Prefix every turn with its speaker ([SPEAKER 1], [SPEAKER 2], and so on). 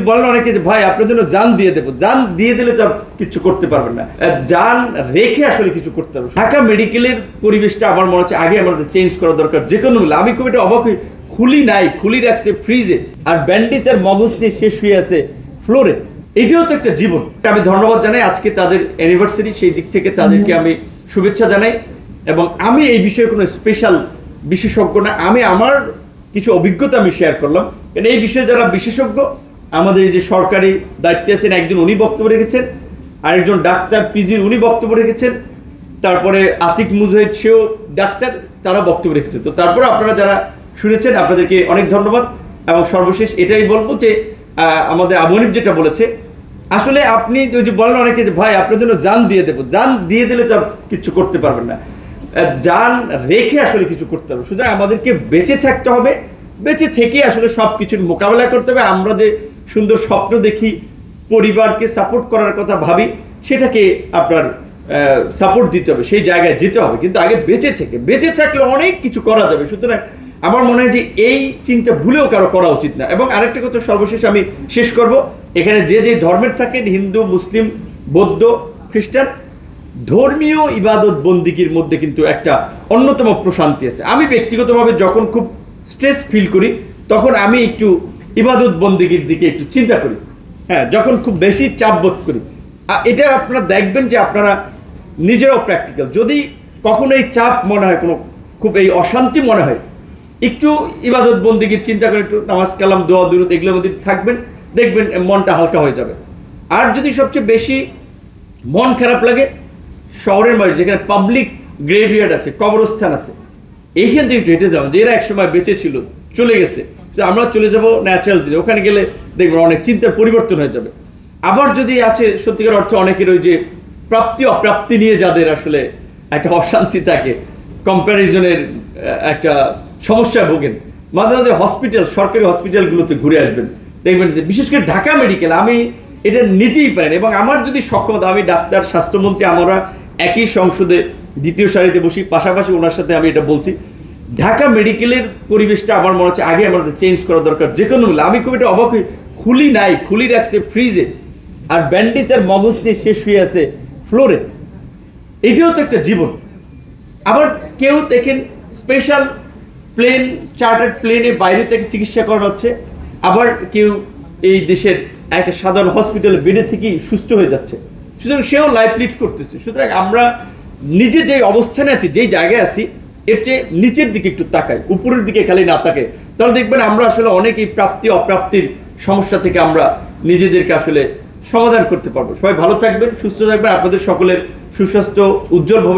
[SPEAKER 1] বলেন অনেকে যে ভাই আপনার জন্য জান দিয়ে দেবো, জান দিয়ে দিলে তো আর কিছু করতে পারবেন না, জান রেখে আসলে কিছু করতে হবে। ঢাকা মেডিকেলের পরিবেশটা আমার মনে হচ্ছে আগে আমাদের চেঞ্জ করা দরকার যে কোনো মূল্যে। আমি খুব এটা অবাক হই, খুলি নাই, খুলি রাখছে ফ্রিজে, আর ব্যান্ডেজ আর মগজ দিয়ে শেষ হয়ে আছে ফ্লোরে। এটাও তো একটা জীবন। আমি ধন্যবাদ জানাই আজকে তাদের অ্যানিভার্সারি, সেই দিক থেকে তাদেরকে আমি শুভেচ্ছা জানাই। এবং আমি এই বিষয়ে কোনো স্পেশাল বিশেষজ্ঞ না, আমি আমার কিছু অভিজ্ঞতা আমি শেয়ার করলাম। কারণ এই বিষয়ে যারা বিশেষজ্ঞ, আমাদের এই যে সরকারি দায়িত্বে আছেন একজন, উনি বক্তব্য রেখেছেন, আরেকজন ডাক্তার পিজির উনি বক্তব্য রেখেছেন, তারপরে আতিক মুজাহিদ সেও ডাক্তার, তারা বক্তব্য রেখেছেন। তো তারপরে আপনারা যারা শুনেছেন আপনাদেরকে অনেক ধন্যবাদ। এবং সর্বশেষ এটাই বলবো যে আমাদের আবু হানিফ যেটা বলেছে, আসলে আপনি ওই যে বলেন অনেকে যে ভাই আপনার জন্য জান দিয়ে দেবো, জান দিয়ে দিলে তো আর কিছু করতে পারবেন না, জান রেখে আসলে কিছু করতে হবে। সুতরাং আমাদেরকে বেঁচে থাকতে হবে, বেঁচে থেকে আসলে সব কিছুর মোকাবেলা করতে হবে। আমরা যে সুন্দর স্বপ্ন দেখি, পরিবারকে সাপোর্ট করার কথা ভাবি, সেটাকে আপনার সাপোর্ট দিতে হবে, সেই জায়গায় যেতে হবে। কিন্তু আগে বেঁচে থাকলে অনেক কিছু করা যাবে। সুতরাং আমার মনে হয় যে এই চিন্তা ভুলেও কারো করা উচিত না। এবং আরেকটা কথা সর্বশেষ আমি শেষ করব, এখানে যে যে ধর্মের থাকেন, হিন্দু, মুসলিম, বৌদ্ধ, খ্রিস্টান, ধর্মীয় ইবাদত বন্দিগির মধ্যে কিন্তু একটা অন্যতম প্রশান্তি আছে। আমি ব্যক্তিগতভাবে যখন খুব স্ট্রেস ফিল করি, তখন আমি একটু ইবাদত বন্দিগির দিকে একটু চিন্তা করি। হ্যাঁ, যখন খুব বেশি চাপ বোধ করি, এটা আপনারা দেখবেন যে আপনারা নিজেরাও প্র্যাকটিক্যাল, যদি কখনো এই চাপ মনে হয়, কোনো খুব এই অশান্তি মনে হয়, একটু ইবাদত বন্দিগির চিন্তা করে, একটু নামাজ কালাম, দোয়া দুরূদ এগুলোর মধ্যে থাকবেন, দেখবেন মনটা হালকা হয়ে যাবে। আর যদি সবচেয়ে বেশি মন খারাপ লাগে, শহরের মাঝে যেখানে পাবলিক গ্রেভিয়ার্ড আছে, কবরস্থান আছে, এইখান থেকে একটু হেঁটে যাবো, যে এরা একসময় বেঁচে ছিল, চলে গেছে, আমরা চলে যাব ন্যাচারাল জিনিস, ওখানে গেলে দেখবেন অনেক চিন্তার পরিবর্তন হয়ে যাবে। আবার যদি আছে সত্যিকার অর্থে অনেকের ওই যে প্রাপ্তি অপ্রাপ্তি নিয়ে যাদের আসলে একটা অশান্তি থাকে, কম্প্যারিজনের একটা সমস্যায় ভোগেন, মাঝে মাঝে হসপিটাল, সরকারি হসপিটালগুলোতে ঘুরে আসবেন, দেখবেন যে বিশেষ করে ঢাকা মেডিকেল, আমি এটা নিতেই পারেন। এবং আমার যদি সক্ষমতা, আমি ডাক্তার, স্বাস্থ্যমন্ত্রী, আমরা একই সংসদে দ্বিতীয় সারিতে বসি, পাশাপাশি ওনার সাথে আমি এটা বলছি, ঢাকা মেডিকেলের পরিবেশটা আমার মনে হচ্ছে আগে আমাদের চেঞ্জ করা দরকার যে কোনো মূল্যে। আমি খুব এটা অবাক হই, খুলি নাই, খুলি রাখছে ফ্রিজে, আর ব্যান্ডেজ আর মগজ দিয়ে শেষ হয়ে আছে ফ্লোরে। এটাও তো একটা জীবন। আবার কেউ দেখেন স্পেশাল প্লেন, চার্টার্ড প্লেনে বাইরে থেকে চিকিৎসা করানো হচ্ছে, আবার কেউ এই দেশের একটা সাধারণ হসপিটালে বেডে থেকেই সুস্থ হয়ে যাচ্ছে। সুতরাং সেও লাইফ লিড করতেছে। সুতরাং আমরা নিজে যে অবস্থানে আছি, যেই জায়গায় আছি, এর চেয়ে নিচের দিকে একটু তাকাই, উপরের দিকে খালি না তাকাই, তাহলে দেখবেন আমরা আসলে অনেক এই প্রাপ্তি অপ্রাপ্তির সমস্যা থেকে আমরা নিজেদেরকে আসলে সমাধান করতে পারবো। সবাই ভালো থাকবেন, সুস্থ থাকবেন, আপনাদের সকলের সুস্বাস্থ্য, উজ্জ্বল ভবিষ্যৎ